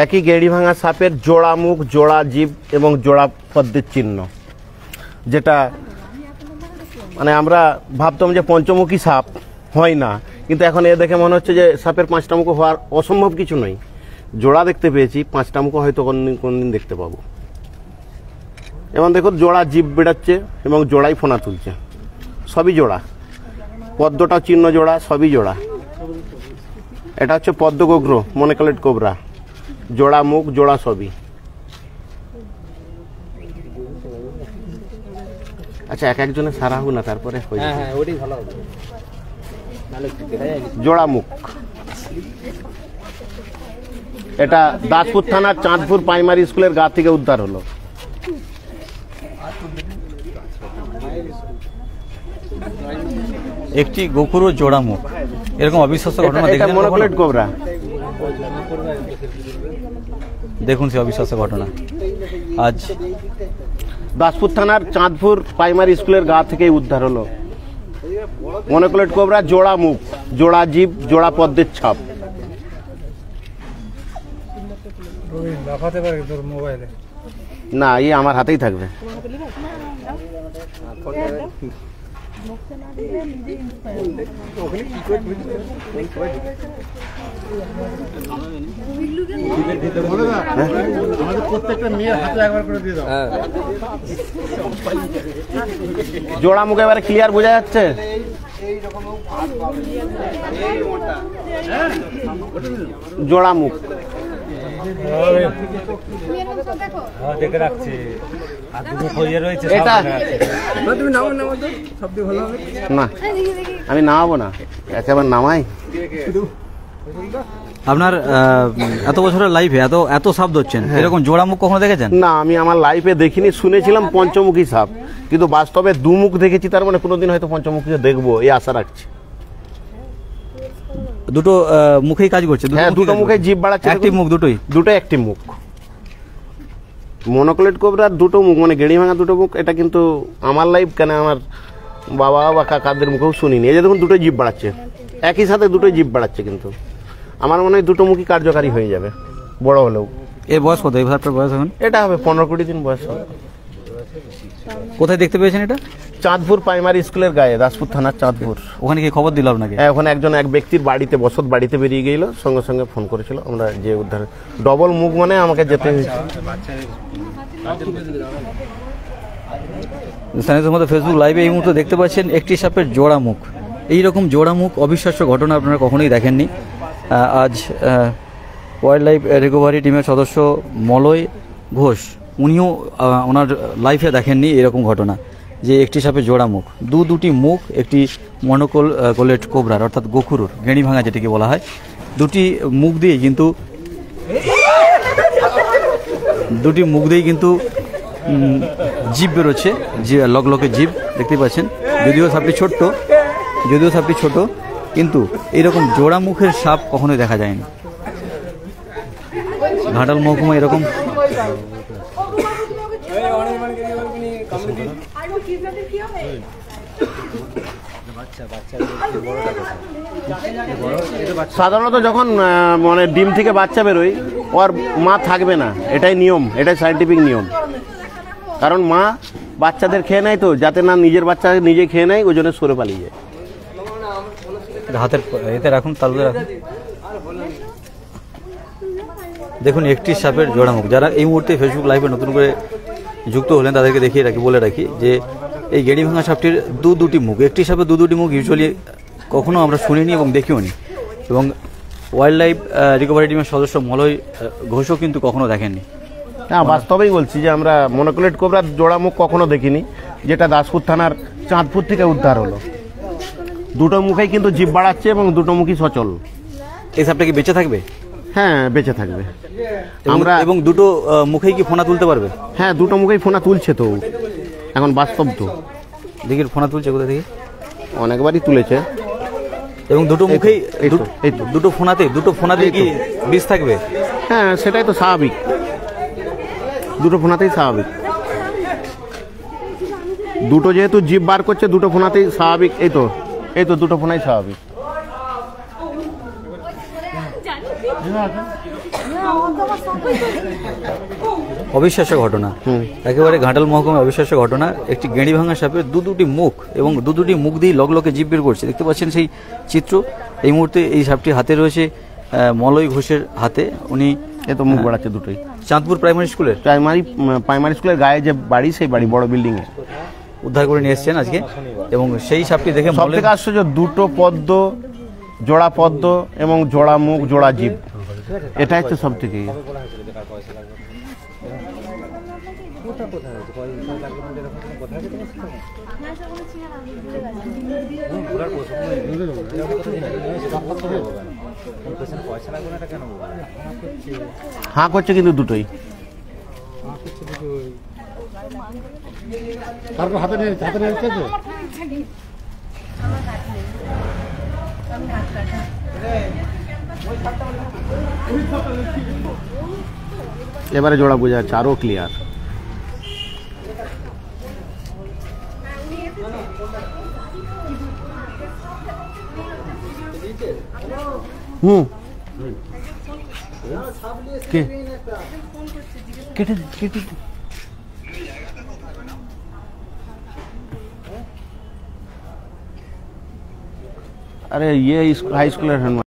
একই গেঁড়ি ভাঙা সাপের জোড়া মুখ, জোড়া জিভ এবং জোড়া পদ্মের চিহ্ন, যেটা মানে আমরা ভাবতাম যে পঞ্চমুখী সাপ হয় না, কিন্তু এখন এ দেখে মনে হচ্ছে যে সাপের 5টা মুখ হওয়ার অসম্ভব কিছু নয়। জোড়া দেখতে পেয়েছি, 5টা মুখ হয়তো কোনদিন দেখতে পাবো। এবং দেখো জোড়া জিভ বেড়াচ্ছে এবং জোড়াই ফোনা তুলছে, সবই জোড়া। পদ্মটা চিহ্ন জোড়া, সবই জোড়া। এটা হচ্ছে পদ্ম গোগ্র, মনোকলেট কোবরা, জোড়া মুখ, জোড়া সবই। আচ্ছা, এক একজনে সারা হোক না, তারপরে জোড়া মুখ। এটা দাসপুর থানার চাঁদপুর প্রাইমারি স্কুলের গা থেকে উদ্ধার হলো। একটি গোকুরো জোড়া মুখ, এরকম অবিশ্বাস্য ঘটনা দেখেছেন? মনোকলেট কোবরা। দেখুন সে অবিশ্বাস্য ঘটনা। আজ দাসপুর থানার চাঁদপুর প্রাইমারি স্কুলের গা থেকেই উদ্ধার হলো মনোকলেট কোবরা, জোড়া মুখ, জোড়া জিভ, জোড়া পদ্মের ছাপ। না, এই আমার হাতেই থাকবে। জোড়া মুখ এবারে ক্লিয়ার বোঝা যাচ্ছে। জোড়া মুখ না, আমি নামাবো না, একেবারে নামাই। আপনার এত বছরের লাইফে এত সাপ ধরছেন, এরকম জোড়া মুখ কখনো দেখেছেন? না, আমি আমার লাইফে দেখিনি, শুনেছিলাম পঞ্চমুখী সাপ, কিন্তু বাস্তবে দুমুখ দেখেছি। তার মানে কোনোদিন হয়তো পঞ্চমুখী দেখবো এই আশা রাখছি। দুটো মুখেই কাজ করছে? হ্যাঁ, দুটো মুখে জিভ বাড়াচ্ছে। একটি মুখ? দুটো একটি মুখ। মনোকলেট কোবরার দুটো মুখ, মানে গেঁড়ি ভাঙা দুটো মুখ। এটা কিন্তু আমার লাইফ কেন, আমার বাবা বা কাকাদের মুখেও শুনিনি। এই যে দেখুন দুটো জিভ বাড়াচ্ছে, একই সাথে দুটোই জিভ বাড়াচ্ছে, কিন্তু আমার মনে হয় দুটো মুখই কার্যকারী হয়ে যাবে বড় হলেও। এর বয়স কত? এই সাপটার বয়স এখন? এটা হবে 15-20 দিন বয়স হবে। কোথায় দেখতে পেয়েছেন এটা? চাঁদপুর প্রাইমারি স্কুলের গায়ে, দাসপুর থানার চাঁদপুর। ওখানে কি খবর দিল আপনাকে? হ্যাঁ, ওখানে এক ব্যক্তির বাড়িতে, বসত বাড়িতে বেরিয়ে গেল, সঙ্গে সঙ্গে ফোন করেছিল। আমরা যে উদ্ধার, ডবল মুখ মানে আমাকে যেতে হয়েছে। স্থানীয়দের মধ্যে ফেসবুক লাইভে এই মুহূর্তে দেখতে পাচ্ছেন একটি সাপের জোড়া মুখ। এইরকম জোড়া মুখ অবিশ্বাস্য ঘটনা আপনারা কখনোই দেখেননি। আজ ওয়াইল্ড লাইফ রিকভারি টিমের সদস্য মলয় ঘোষ, উনিও ওনার লাইফে দেখেননি এরকম ঘটনা, যে একটি সাপের জোড়া মুখ, দুটি মুখ, একটি মনোকলেট কোবরার অর্থাৎ গোখুরুর, গেঁড়ি ভাঙা যেটিকে বলা হয়, দুটি মুখ দিয়েই কিন্তু জিভ বেরোচ্ছে, লকলকে জিভ দেখতে পাচ্ছেন। যদিও সাপটি ছোট্ট, কিন্তু এইরকম জোড়া মুখের সাপ কখনোই দেখা যায়নি। ঘাটাল মহকুমা এরকম সাধারণত যখন মানে ডিম থেকে বাচ্চা বেরোয়, ওর মা থাকবে না, এটাই নিয়ম, এটাই সায়েন্টিফিক নিয়ম। কারণ মা বাচ্চাদের খেয়ে নেয়, তো যাতে না নিজের বাচ্চা নিজে খেয়ে নেয়, ওই জন্য সরে পালিয়ে যায়। হাতের এতে রাখুন, তালুতে রাখুন। দেখুন একটি সাপের জোড়া মুখ। যারা এই মুহূর্তে ফেসবুক লাইভে নতুন করে যুক্ত হলেন তাদেরকে বলে রাখি যে এই গেঁড়ি ভাঙা সাপটির দুটি মুখ, একটি সাপের দুটি মুখ ইউজুয়ালি কখনো আমরা শুনিনি এবং দেখিও নি, এবং ওয়াইল্ড লাইফ রিকভারি টিমের সদস্য মলয় ঘোষও কিন্তু কখনো দেখেননি। হ্যাঁ, বাস্তবেই বলছি যে আমরা মনোকলেট কোবরার জোড়া মুখ কখনো দেখিনি, যেটা দাসপুর থানার চাঁদপুর থেকে উদ্ধার হলো। দুটো মুখেই কিন্তু জিভ বাড়াচ্ছে এবং দুটো মুখই সচল। এই সাপটা কি বেঁচে থাকবে? হ্যাঁ, বেঁচে থাকবে। এবং দুটো মুখেই কি ফোনা তুলতে পারবে? হ্যাঁ, দুটো মুখেই ফোনা তুলছে, তো এখন বাস্তব তো। দেখি ফোনা তুলছে কোথা থেকে? অনেকবারই তুলেছে। এবং দুটো মুখেই, দুটো ফোনাতে কি বিষ থাকবে? হ্যাঁ, সেটাই তো স্বাভাবিক, দুটো ফোনাতেই স্বাভাবিক। দুটো যেহেতু জিভ বার করছে, দুটো ফোনাতেই স্বাভাবিক। এই তো দুটো ফোনাই স্বাভাবিক। অবিশ্বাস্য ঘটনা, একেবারে ঘাটাল মহকুমা অবিশ্বাস্য ঘটনা। একটি গেঁড়ি ভাঙা সাপের দুটি মুখ এবং দুটি মুখ দিয়ে লগলকে জিভ বের করছে, দেখতে পাচ্ছেন সেই চিত্র। এই মুহূর্তে এই সাপটি হাতে রয়েছে মলয় ঘোষের হাতে। উনি এ তো মুখ বাড়াচ্ছে দুটোই। চাঁদপুর প্রাইমারি স্কুলের প্রাইমারি স্কুলের গায়ে যে বাড়ি, সেই বাড়ি বড় বিল্ডিং এ উদ্ধার করে নিয়ে এসছেন আজকে। এবং সেই সাপটি দেখে সব থেকে আশ্চর্য, দুটো পদ্ম, জোড়া পদ্ম এবং জোড়া মুখ জোড়া জীব, এটা হচ্ছে সব থেকে। হাঁ করছে কিন্তু দুটোই। তারপর হাতে নিয়ে তো এবারে জোড়া বোঝা যাচ্ছে, আরো ক্লিয়ার। কেটে কেটে अरे ये हाई स्कूल है।